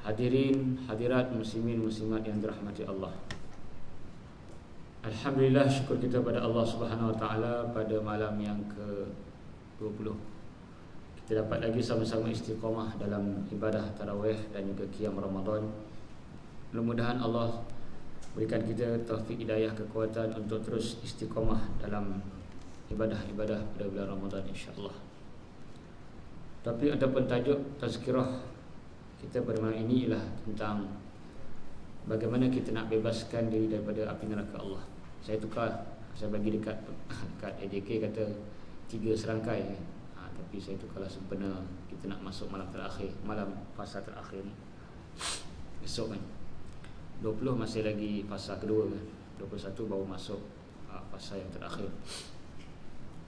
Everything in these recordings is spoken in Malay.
Hadirin, hadirat, muslimin, muslimat yang dirahmati Allah. Alhamdulillah, syukur kita pada Allah Subhanahu Wa Taala pada malam yang ke-20. Kita dapat lagi sama-sama istiqamah dalam ibadah tarawih dan juga qiyam Ramadan. Mudah-mudahan Allah berikan kita taufik, hidayah, kekuatan untuk terus istiqamah dalam ibadah-ibadah pada bulan Ramadan, insya-Allah. Tapi ada pun tajuk tazkirah kita pada malam ini ialah tentang bagaimana kita nak bebaskan diri daripada api neraka Allah. Saya bagi dekat AJK kata 3 serangkai, tapi saya tukarlah sempena kita nak masuk malam terakhir, malam fasa terakhir ni. Esok kan 20 masih lagi fasa kedua kan, 21 baru masuk fasa yang terakhir.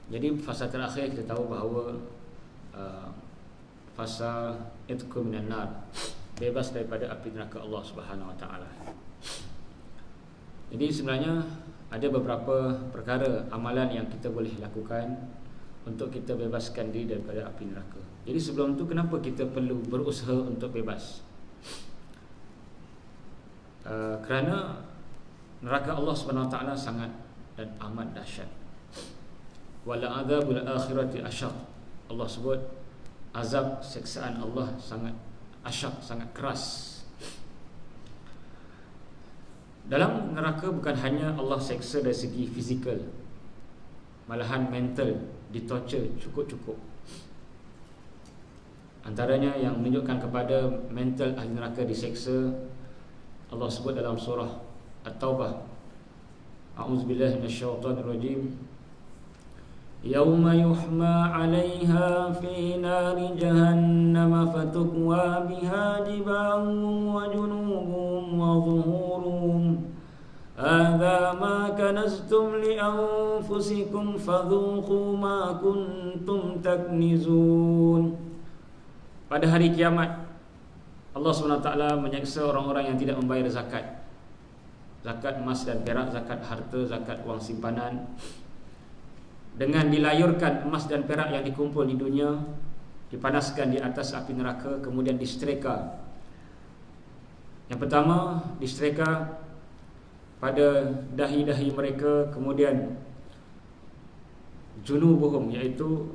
Jadi fasa terakhir kita tahu bahawa fasa itqu minan nar, bebas daripada api neraka Allah Subhanahu Wa Taala. Jadi sebenarnya ada beberapa perkara amalan yang kita boleh lakukan untuk kita bebaskan diri daripada api neraka. Jadi sebelum tu, kenapa kita perlu berusaha untuk bebas? Kerana neraka Allah Subhanahu Wa Taala sangat dan amat dahsyat. Wala adzabul akhirati asyaq. Allah sebut azab siksaan Allah sangat asyaq, sangat keras. Dalam neraka bukan hanya Allah seksa dari segi fizikal, malahan mental, ditorture cukup-cukup. Antaranya yang menunjukkan kepada mental ahli neraka diseksa, Allah sebut dalam surah At-Taubah, A'udzubillahi minasyaitonirrajim. Yauma yuhma 'alaiha fi nari jahannam fatukwa biha jibahuhum wa junubuhum wa zuhuruhum hadza ma kanaztum li anfusikum fadhuqu ma kuntum taknizun. Pada hari kiamat Allah SWT menyeksa orang-orang yang tidak membayar zakat. Zakat emas dan perak, zakat harta, zakat wang simpanan. Dengan dilayurkan emas dan perak yang dikumpul di dunia, dipanaskan di atas api neraka, kemudian disetrika. Yang pertama, disetrika pada dahi-dahi mereka, kemudian junubuhum, iaitu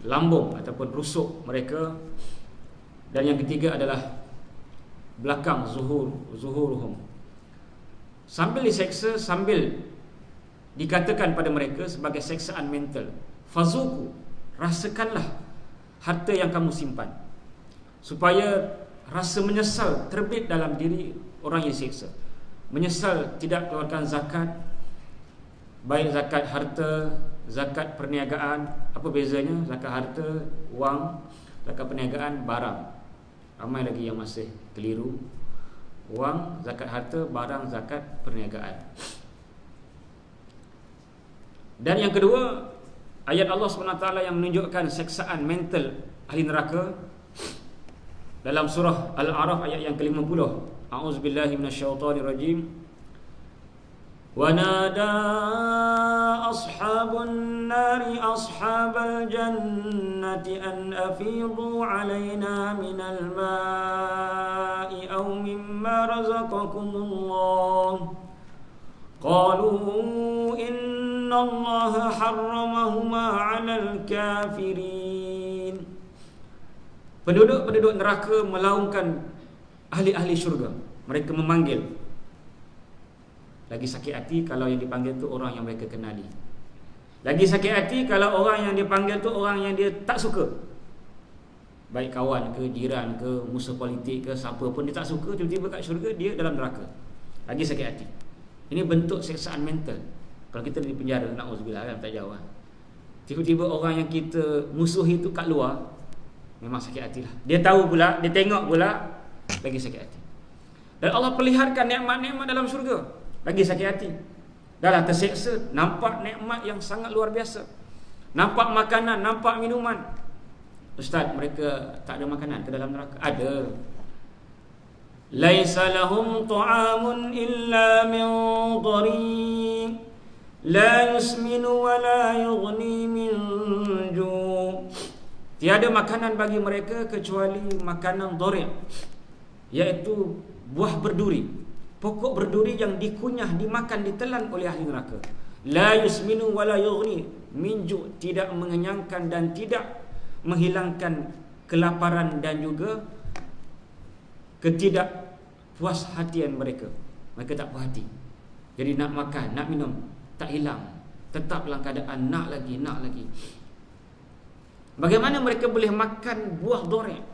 lambung ataupun rusuk mereka, dan yang ketiga adalah belakang zuhuruhum. Sambil diseksa, sambil dikatakan pada mereka sebagai seksaan mental, fazuku, rasakanlah harta yang kamu simpan, supaya rasa menyesal terbit dalam diri orang yang diseksa. Menyesal tidak keluarkan zakat, baik zakat harta, zakat perniagaan. Apa bezanya? Zakat harta wang, zakat perniagaan barang. Ramai lagi yang masih keliru. Wang zakat harta, barang zakat perniagaan. Dan yang kedua, ayat Allah SWT yang menunjukkan seksaan mental ahli neraka dalam surah Al-A'raf ayat yang ke-50. A'udzubillahi minasyaitonirrajim. Wa nada ashabun nari ashabal jannati an afidu alaina minal ma'i aw mimma razaqakumullah. Qalu innallaha harramahuma 'alal kafirin. Penduduk-penduduk neraka melaungkan ahli-ahli syurga. Mereka memanggil. Lagi sakit hati kalau yang dipanggil tu orang yang mereka kenali. Lagi sakit hati kalau orang yang dipanggil tu orang yang dia tak suka. Baik kawan ke, jiran ke, musuh politik ke, siapa pun dia tak suka, tiba-tiba kat syurga dia dalam neraka. Lagi sakit hati. Ini bentuk seksaan mental. Kalau kita di penjara, na'udzubillah kan, tak jauh kan. Tiba-tiba orang yang kita musuhi tu kat luar, memang sakit hatilah. Dia tahu pula, dia tengok pula, lagi sakit hati. Dan Allah perlihatkan nikmat-nikmat dalam syurga, lagi sakit hati. Dah lah terseksa, nampak nikmat yang sangat luar biasa. Nampak makanan, nampak minuman. Ustaz, mereka tak ada makanan ke dalam neraka? Ada. Laisa lahum ta'amun illa min dhari' la yusminu wa la yughni min ju'. Tiada makanan bagi mereka kecuali makanan dhari', iaitu buah berduri, pokok berduri yang dikunyah, dimakan, ditelan oleh ahli neraka. La yusminu wa la yughni, minjuk, tidak mengenyangkan dan tidak menghilangkan kelaparan dan juga ketidakpuashatian mereka. Mereka tak puas hati. Jadi nak makan, nak minum, tak hilang, tetap dalam keadaan nak lagi, nak lagi. Bagaimana mereka boleh makan buah dhari'?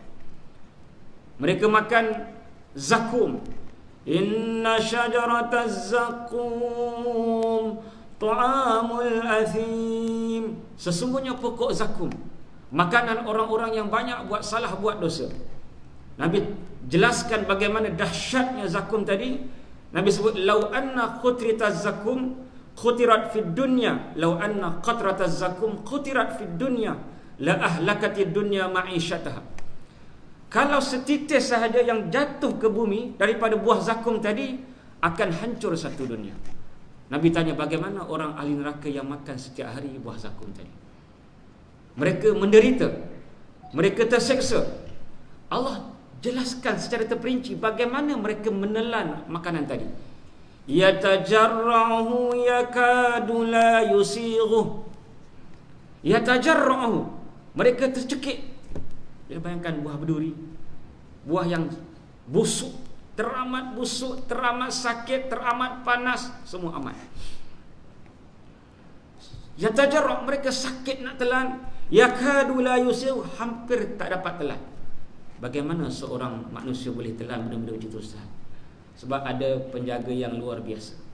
Mereka makan zakum. Inna syajarataz zakum ta'amul athim. Sesungguhnya pokok zakum, makanan orang-orang yang banyak buat salah, buat dosa. Nabi jelaskan bagaimana dahsyatnya zakum tadi. Nabi sebut, lau anna khutritaz zakum khutirat fid dunya, lau anna qatrataz zakum khutirat fid dunya la ahlakatid dunya ma'isyataha. Kalau setitis sahaja yang jatuh ke bumi daripada buah zakum tadi, akan hancur satu dunia. Nabi tanya, bagaimana orang ahli neraka yang makan setiap hari buah zakum tadi? Mereka menderita, mereka terseksa. Allah jelaskan secara terperinci bagaimana mereka menelan makanan tadi. Yatajarrahu yakadu la yusighu. Yatajarrahu, mereka tercekik. Dia bayangkan buah berduri, buah yang busuk, teramat busuk, teramat sakit, teramat panas, semua amat. Yatajarrah, mereka sakit nak telan. Yakadu la yusighu, hampir tak dapat telan. Bagaimana seorang manusia boleh telan benda-benda macam itu, Ustaz? Sebab ada penjaga yang luar biasa.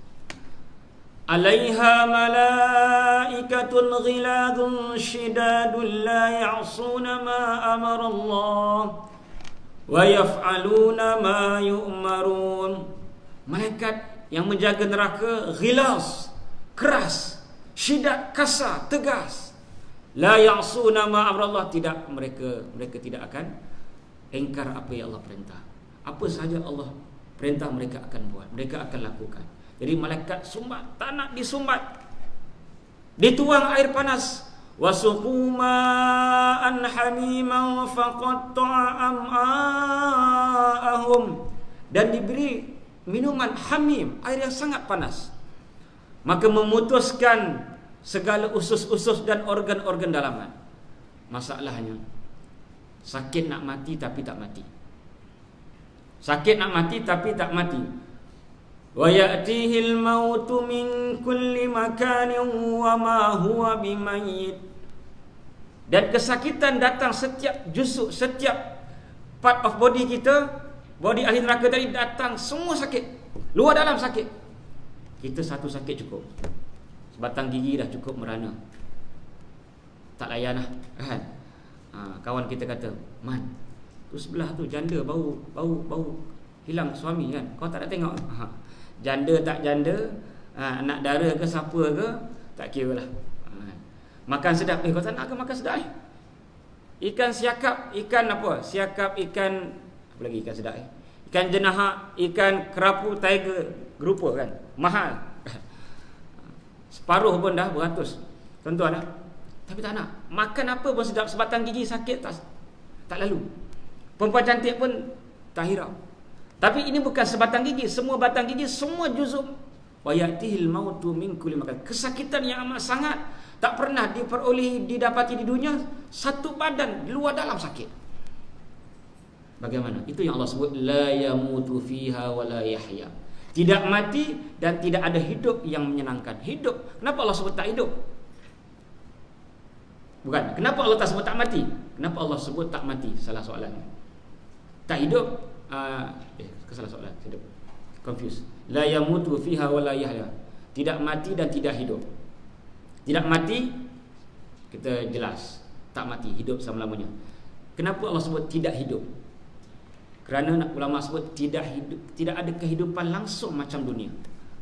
Alaiha malaikatun ghiladun shidadun la ya'suna ma amara Allah wa yaf'aluna ma yu'marun. Malaikat yang menjaga neraka ghilas, keras, syidad, kasar, tegas. La ya'suna ma amara Allah, tidak, mereka tidak akan engkar apa yang Allah perintah. Apa sahaja Allah perintah, mereka akan buat, mereka akan lakukan. Jadi malaikat sumbat, tak nak disumbat, dituang air panas. Wasuqu ma'an hamiman faqatta'a am'a'ahum, dan diberi minuman hamim, air yang sangat panas, maka memutuskan segala usus-usus dan organ-organ dalaman. Masalahnya, sakit nak mati tapi tak mati. Sakit nak mati tapi tak mati. Wa ya'tihil mautu min kulli makanin wa ma huwa bimayyit. Dan kesakitan datang setiap jusuk, setiap part of body kita. Body ahli neraka tadi datang, semua sakit, luar dalam sakit. Kita satu sakit cukup, sebatang gigi dah cukup merana, tak layan lah kan. Kawan kita kata, Man, tu sebelah tu janda bau hilang suami kan, kau tak nak tengok? Janda tak janda, anak dara ke siapa ke, tak kira lah. Makan sedap, kau tak nak ke makan sedap ikan siakap, ikan apa, siakap, ikan apa lagi, ikan sedap ikan jenahak, ikan kerapu, tiger grouper kan, mahal. Separuh pun dah beratus, tuan-tuan lah. Tapi tak nak makan apa pun sedap, sebatang gigi sakit tak lalu. Perempuan cantik pun tak hirau. Tapi ini bukan sebatang gigi, semua batang gigi, semua juzuk. Wa ya'tihil mautu min kulli makan. Kesakitan yang amat sangat, tak pernah didapati di dunia. Satu badan luar dalam sakit. Bagaimana? Itu yang Allah sebut, la yamutu fiha wa la yahya. Tidak mati dan tidak ada hidup yang menyenangkan. Hidup. Kenapa Allah sebut tak hidup? Bukan. Kenapa Allah tak sebut tak mati? Kenapa Allah sebut tak mati? Salah soalannya. Tak hidup. Salah soalan, hidup. Confused. La yamutu fiha wa la yahya. Tidak mati dan tidak hidup. Tidak mati, kita jelas, tak mati, hidup selama-lamanya. Kenapa Allah sebut tidak hidup? Kerana ulama sebut tidak hidup, tidak ada kehidupan langsung macam dunia.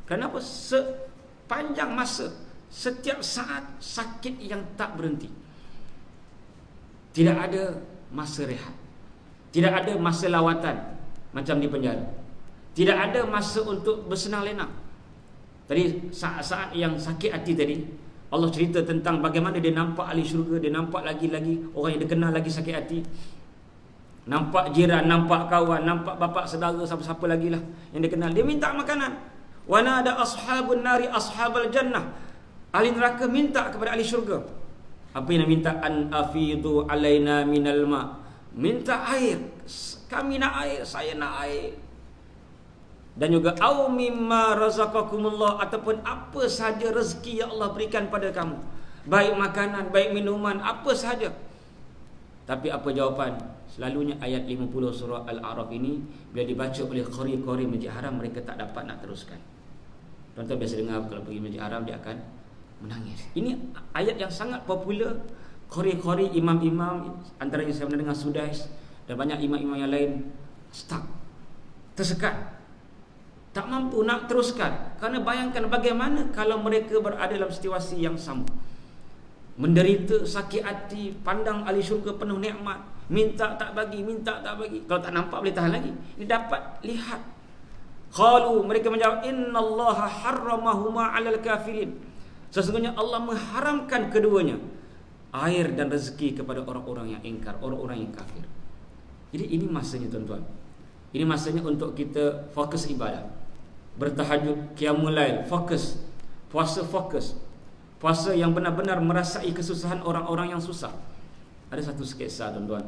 Kenapa? Sepanjang masa, setiap saat sakit yang tak berhenti. Tidak ada masa rehat, tidak ada masa lawatan macam di penjara, tidak ada masa untuk bersenang lenang. Tadi saat-saat yang sakit hati tadi, Allah cerita tentang bagaimana dia nampak ahli syurga, dia nampak lagi-lagi orang yang dia kenal lagi sakit hati. Nampak jiran, nampak kawan, nampak bapa saudara, siapa-siapa lagi lah yang dia kenal. Dia minta makanan. Wa nada ashabun nari ashabal jannah. Ahli neraka minta kepada ahli syurga. Apa yang dia minta? An afidu alaina minal ma. Minta air. Kami nak air, saya nak air. Dan juga au mimma razaqakumullah, ataupun apa sahaja rezeki yang Allah berikan pada kamu. Baik makanan, baik minuman, apa sahaja. Tapi apa jawapan? Selalunya ayat 50 surah Al-A'raf ini bila dibaca oleh qari-qari Masjid Haram, mereka tak dapat nak teruskan. Tuan-tuan biasa dengar kalau pergi Masjid Haram dia akan menangis. Ini ayat yang sangat popular. Qari-qari, imam-imam, antaranya saya mendengar Sudais dan banyak imam-imam yang lain stuck, tersekat, tak mampu nak teruskan. Kerana bayangkan bagaimana kalau mereka berada dalam situasi yang sama, menderita, sakit hati, pandang ahli syurga penuh nikmat, minta tak bagi, minta tak bagi. Kalau tak nampak boleh tahan lagi. Ini dapat lihat. Qalu, mereka menjawab, innallaha harramahuma 'alal kafirin. Sesungguhnya Allah mengharamkan keduanya, air dan rezeki, kepada orang-orang yang ingkar, orang-orang yang kafir. Jadi ini masanya tuan-tuan. Ini masanya untuk kita fokus ibadah. Bertahajud, qiyamul lail, fokus. Puasa, fokus. Puasa yang benar-benar merasai kesusahan orang-orang yang susah. Ada satu kisah tuan-tuan.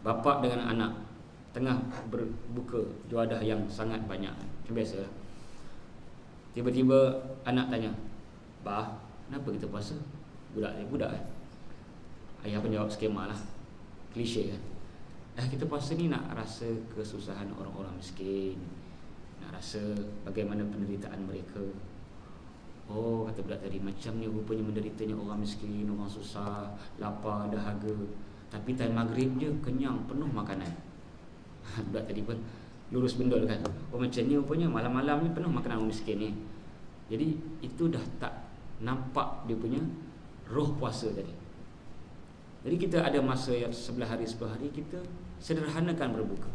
Bapa dengan anak tengah berbuka juadah yang sangat banyak. Macam biasa. Tiba-tiba anak tanya, "Bah, kenapa kita puasa?" Budak kan. Ayah pun jawab skema lah. Klise kan. Kita puasa ni nak rasa kesusahan orang-orang miskin, nak rasa bagaimana penderitaan mereka. Oh, kata budak tadi, macam ni rupanya menderitanya orang miskin, orang susah, lapar, dahaga. Tapi time maghrib je kenyang, penuh makanan. Budak tadi pun lurus bendul kan. Oh, macam ni rupanya malam-malam ni penuh makanan orang miskin ni. Jadi itu dah tak nampak dia punya roh puasa tadi. Jadi kita ada masa yang sebelah hari kita sederhanakan berbuka.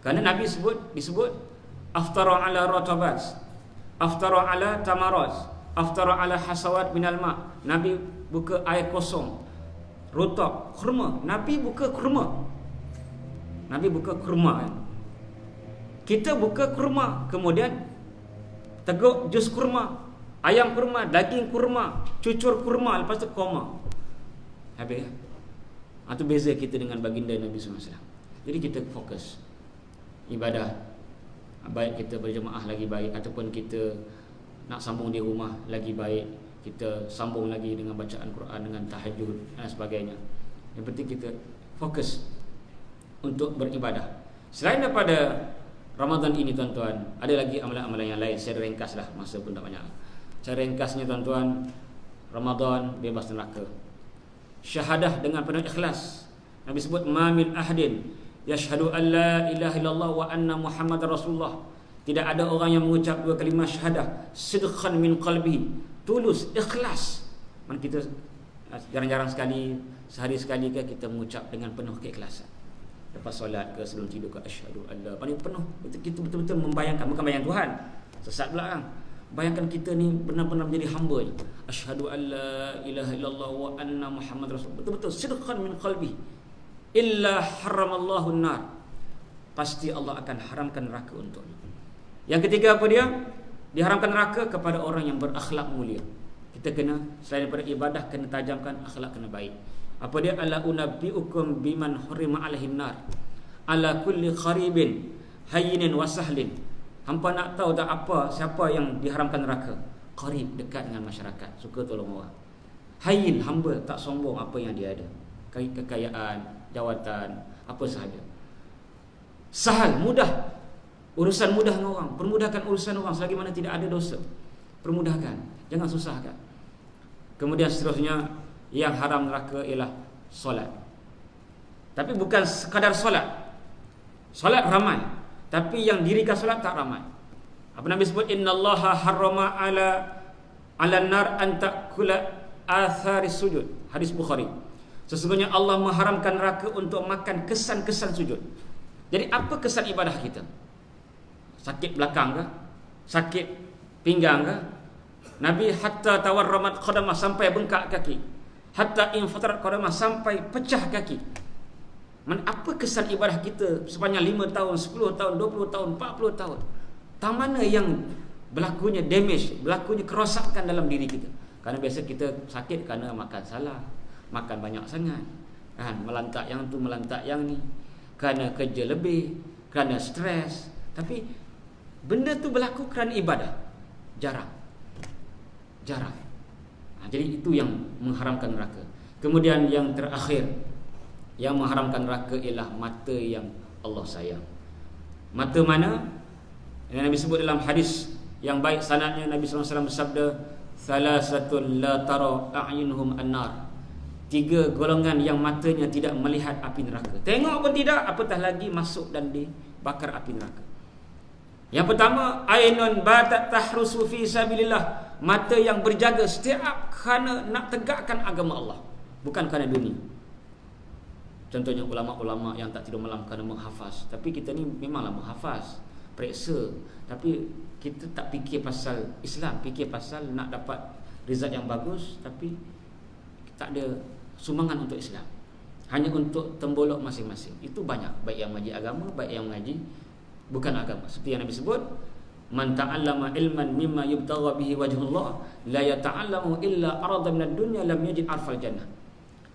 Kerana Nabi disebut aftara ala ratabat, aftara ala tamarat, aftara ala hasawat minal ma. Nabi buka air kosong, rotab, kurma. Nabi buka kurma. Nabi buka kurma kan? Kita buka kurma, kemudian teguk jus kurma, ayam kurma, daging kurma, cucur kurma, lepas tu koma. Habis. Itu beza kita dengan baginda Nabi SAW. Jadi kita fokus ibadah, baik kita berjemaah lagi baik, ataupun kita nak sambung di rumah lagi baik, kita sambung lagi dengan bacaan Quran, dengan tahajud dan sebagainya. Yang penting kita fokus untuk beribadah. Selain daripada Ramadan ini tuan-tuan, ada lagi amalan-amalan yang lain. Saya ringkaslah, masa pun tak banyak. Cara ringkasnya tuan-tuan, Ramadan bebas neraka. Syahadah dengan penuh ikhlas. Nabi sebut, ma min ahdin yashhadu an la ilaha illallah wa anna muhammadar rasulullah. Tidak ada orang yang mengucap dua kalimah syahadah sidqan min qalbihi, tulus, ikhlas. Man kita jarang-jarang sekali, sehari sekali ke kita mengucap dengan penuh keikhlasan. Lepas solat ke, sebelum tidur ke, asyhadu an la, paling penuh. Kita betul-betul membayangkan, bukan bayang Tuhan. Sesat pula kan. Bayangkan kita ni benar-benar menjadi hamba je. Asyhadu an la ilaha illallah wa anna muhammad rasul. Betul-betul sidqan min qalbi. Illa haramallahu an-nar. Pasti Allah akan haramkan neraka untuknya. Yang ketiga apa dia? Diharamkan neraka kepada orang yang berakhlak mulia. Kita kena, selain daripada ibadah, kena tajamkan akhlak, kena baik. Apa dia? Ala unabbiukum biman hurima alaihin nar ala kulli kharibin hayyinin wa sahlin. Hampa nak tahu tak apa siapa yang diharamkan neraka? Qarib, dekat dengan masyarakat, suka tolong orang. Hayyin, hamba, tak sombong apa yang dia ada, kekayaan, jawatan, apa sahaja. Sahal, mudah, urusan mudah dengan orang. Permudahkan urusan orang selagi mana tidak ada dosa. Permudahkan, jangan susahkan. Kemudian seterusnya, yang haram neraka ialah solat. Tapi bukan sekadar solat. Solat ramai, tapi yang dirikan solat tak ramai. Apa Nabi sebut, innallaha harrama ala nar an ta'kula athari sujud. Hadis Bukhari. Sesungguhnya Allah mengharamkan neraka untuk makan kesan-kesan sujud. Jadi apa kesan ibadah kita? Sakit belakang ke? Sakit pinggang ke? Nabi hatta tawarramat qadamah, sampai bengkak kaki. Hatta infatarat qadamah, sampai pecah kaki. Apa kesan ibadah kita sepanjang 5 tahun, 10 tahun, 20 tahun, 40 tahun? Tang mana yang berlakunya damage, berlakunya kerosakan dalam diri kita? Karena biasa kita sakit kerana makan salah, makan banyak sangat, kan, melantak yang tu, melantak yang ni, kerana kerja lebih, kerana stres. Tapi benda tu berlaku kerana ibadah jarang. Jadi itu yang mengharamkan neraka. Kemudian yang terakhir yang mengharamkan neraka ialah mata yang Allah sayang. Mata mana? Yang Nabi sebut dalam hadis yang baik sanadnya, Nabi SAW bersabda, "Thalathatun la tara a'yunuhum an-nar." 3 golongan yang matanya tidak melihat api neraka. Tengok pun tidak, apatah lagi masuk dan dibakar api neraka. Yang pertama, ainun batat tahrusu fi sabilillah, mata yang berjaga setiap kerana nak tegakkan agama Allah, bukan kerana dunia. Contohnya ulama-ulama yang tak tidur malam kerana menghafaz. Tapi kita ni memanglah menghafaz, periksa, tapi kita tak fikir pasal Islam, fikir pasal nak dapat result yang bagus, tapi tak ada sumbangan untuk Islam, hanya untuk tembolok masing-masing. Itu banyak, baik yang mengaji agama, baik yang mengaji bukan agama. Seperti yang Nabi sebut, man ta'allama ilman mimma yubtagha bihi wajhullah la yata'allamu illa arada minad dunya lam yajid arfal jannah.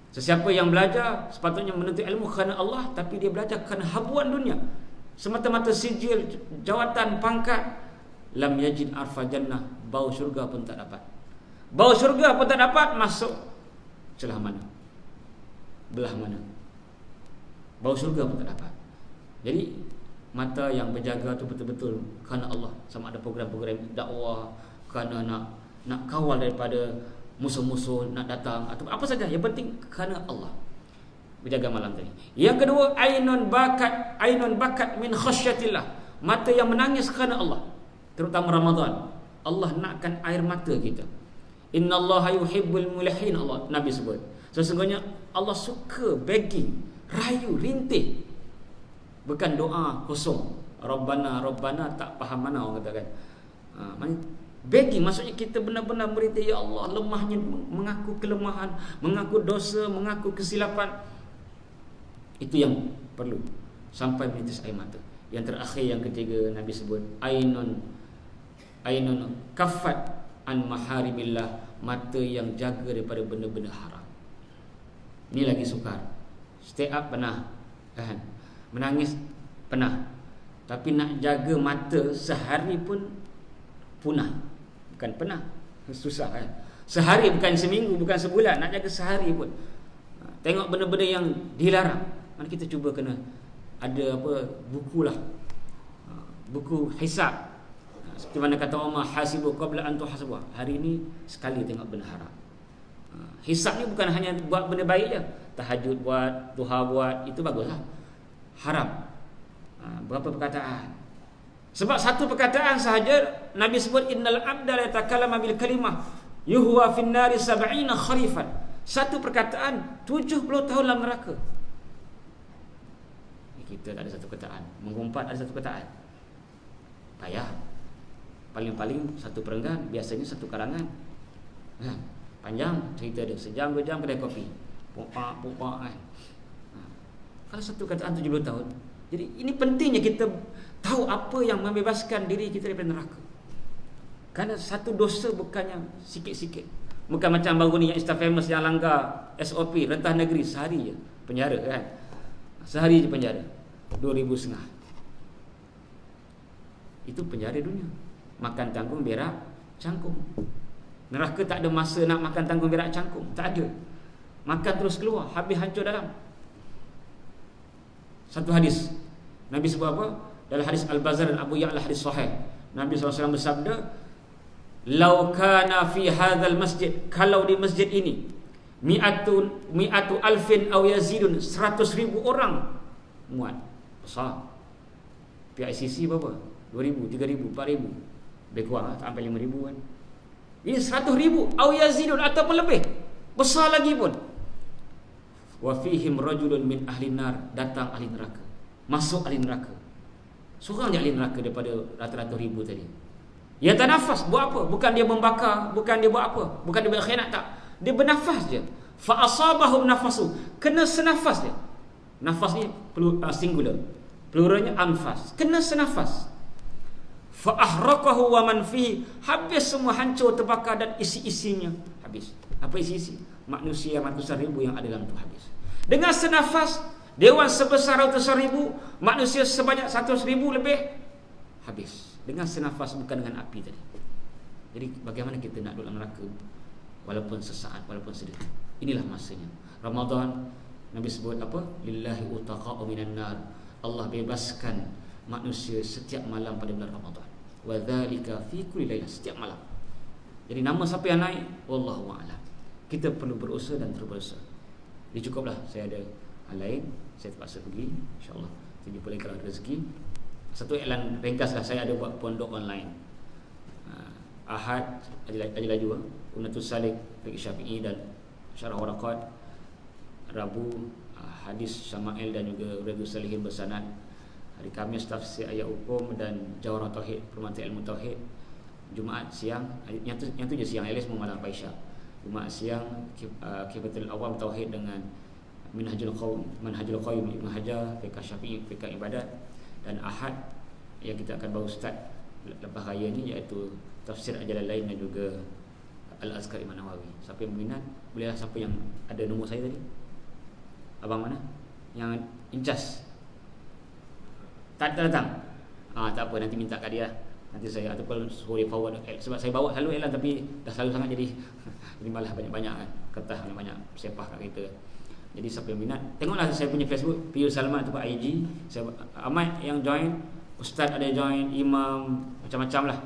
Sesiapa yang belajar sepatutnya menuntut ilmu kerana Allah, tapi dia belajar kerana habuan dunia, semata-mata sijil, jawatan, pangkat, lam yajid arfal jannah, bau syurga pun tak dapat. Bau syurga pun tak dapat, masuk celah mana? Belah mana? Bau syurga pun tak dapat. Jadi mata yang berjaga tu betul-betul kerana Allah, sama ada program-program dakwah, kerana nak kawal daripada musuh-musuh nak datang atau apa saja, yang penting kerana Allah, berjaga malam tadi. Yang kedua, ainun bakat min khasyatillah, mata yang menangis kerana Allah, terutama Ramadan. Allah nakkan air mata kita. Innallaha yuhibbul mulihin, Allah Nabi sebut. Sesungguhnya Allah suka begging, rayu, rintih, bukan doa kosong. Rabbana tak faham mana orang kata kan. Begging maksudnya kita benar-benar merintih, ya Allah, lemahnya, mengaku kelemahan, mengaku dosa, mengaku kesilapan. Itu yang perlu, sampai menitis air mata. Yang terakhir, yang ketiga, Nabi sebut ainun kaffat an maharimillah, mata yang jaga daripada benda-benda haram. Ini lagi sukar. Stay up pernah, kan? Menangis pernah, tapi nak jaga mata sehari pun punah. Bukan pernah, susah kan? Sehari, bukan seminggu, bukan sebulan, nak jaga sehari pun. Tengok benda-benda yang dilarang. Mana kita cuba kena ada buku lah, buku hisab. Seperti mana kata Umar, hasibu qabla an tuhasabu. Hari ini sekali tengok benda haram. Hisab ni bukan hanya buat benda baik je. Tahajud buat, duha buat, itu baguslah. Haram. Berapa perkataan? Sebab satu perkataan sahaja Nabi sebut, innal abda la yatakallama bil kalimah yuhwa fin nari 70 kharifan. Satu perkataan 70 tahun dalam neraka. Kita tak ada satu perkataan, mengumpat ada satu perkataan, payah. Paling-paling satu perenggan, biasanya satu karangan. Panjang cerita dia, sejam 2 jam kedai kopi, pupak kan. Kalau satu perkataan 70 tahun. Jadi ini pentingnya kita tahu apa yang membebaskan diri kita daripada neraka. Kerana satu dosa bukannya sikit-sikit. Bukan macam baru ni yang Insta famous yang langgar SOP, rentah negeri, sehari je penjara kan. Sehari je penjara, 2,500. Itu penjara dunia. Makan tanggung, berak cangkung. Neraka tak ada masa nak makan tanggung, berak cangkung, tak ada. Makan terus keluar, habis hancur dalam. Satu hadis Nabi sebut apa? Dalam hadis Al-Bazar dan Abu Ya'la, hadis sahih, Nabi SAW bersabda, "Lau kana fi hadzal masjid," kalau di masjid ini, mi'atu alfin aw yazidun, 100,000 orang muat. Besar. PICC berapa? 2,000, 3,000, 4,000. Lebih kurang tak sampai 5,000 kan. Ini 100,000 aw yazidun, ataupun lebih. Besar lagi pun. Wa fihim rajulun min ahli nar, datang ahli neraka, masuk ahli neraka. Seorang je ahli neraka daripada rata-rata ribu tadi. Ya tanafas, buat apa? Bukan dia membakar, bukan dia buat apa, bukan dia berkhianat, tak. Dia bernafas je. Fa asabahum nafasu, kena senafas dia. Nafas ni singular, pluralnya anfas, kena senafas. Fa ahraqahu wa man fihi, habis semua, hancur, terbakar dan isi-isinya habis. Apa isi-isi? Manusia ratusan ribu yang ada dalam tu habis. Dengan senafas, dewan sebesar ratusan ribu, manusia sebanyak 100 ribu lebih habis. Dengan senafas, bukan dengan api tadi. Jadi bagaimana kita nak duduk dalam neraka walaupun sesaat, walaupun sedetik. Inilah masanya. Ramadan, Nabi sebut apa? Lillahi utaqa'u minan nar. Allah bebaskan manusia setiap malam pada bulan Ramadan. Wa dzalika fi kulli lailah, setiap malam. Jadi nama siapa yang naik? Wallahu a'lam. Kita perlu berusaha dan terus berusaha. Jadi cukuplah, saya ada hal lain, saya terpaksa pergi, insya-Allah. Saya jumpa lagi kalau ada rezeki. Satu iklan ringkaslah, saya ada buat pondok online. Ahad ada laju Unatus Salik Fiqh Syafi'i dan Syarah Waraqat. Rabu hadis Syama'il dan juga Riyadhus Salihin bersanad. Hari Khamis tafsir ayat hukum dan Jawharah Tauhid, permata ilmu tauhid. Jumaat siang, yang tu je siang, alias malam Aisyah. Jumaat siang Kifatul Awam Tauhid dengan Manhajul Qayyim Ibn Hajar, Fiqh Syafi'i, Fiqh Ibadat. Dan Ahad yang kita akan baru start lepas raya ni, iaitu Tafsir Jalalain dan juga Al-Azkar Imam Nawawi. Siapa yang berminat, bolehlah. Siapa yang ada nombor saya tadi? Abang mana? Yang incas tak datang? Tak apa, nanti minta kat dia. Nanti saya ataupun suruh dia forward. Sebab saya bawa selalu iklan, tapi dah selalu sangat jadi malah banyak-banyak kan, kertas banyak sepah kat kita. Jadi siapa yang minat, tengoklah saya punya Facebook Pius Salman ataupun IG. Saya amat yang join, ustaz ada join, imam, macam-macam lah.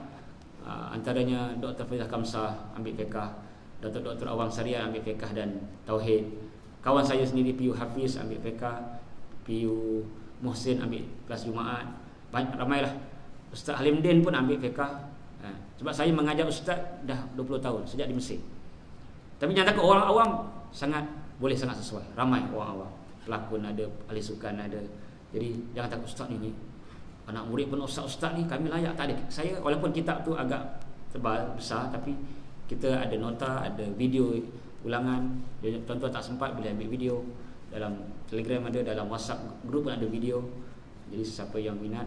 Antaranya Dr. Faizal Kamsah ambil fiqh, Dr. Awang Syariah ambil fiqh dan tauhid. Kawan saya sendiri Piu Hafiz ambil fiqh, Piu Muhsin ambil kelas Jumaat. Ramailah. Ustaz Halim Din pun ambil fiqh. Sebab saya mengajar ustaz dah 20 tahun sejak di Mesir. Tapi nyata ke orang awam sangat sesuai. Ramai orang awam. Pelakon ada, ahli sukan ada. Jadi jangan takut ustaz ni anak murid pun ustaz-ustaz ni kami layak. Tak ada. Saya walaupun kitab tu agak tebal, besar, tapi kita ada nota, ada video ulangan. Tuan-tuan tak sempat boleh ambil video. Dalam Telegram ada, dalam WhatsApp group pun ada video. Jadi siapa yang minat,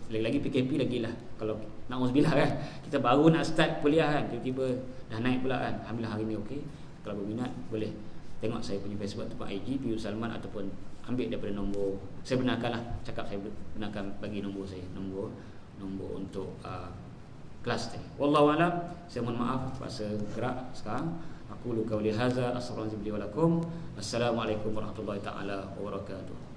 lagi-lagi PKP lagi lah. Kalau na'udzubillah kan, kita baru nak start kuliah kan, tiba-tiba dah naik pula kan. Alhamdulillah hari ni okey. Kalau berminat boleh tengok saya punya Facebook ataupun IG Pius Salman, ataupun ambil daripada nombor. Saya benarkanlah, cakap saya benarkan bagi nombor saya, nombor untuk kelas tadi. Wallahu a'lam. Saya mohon maaf terpaksa gerak sekarang. Aku lu qauli hadza, astaghfirullahalazim li wa lakum. Assalamualaikum warahmatullahi taala wabarakatuh.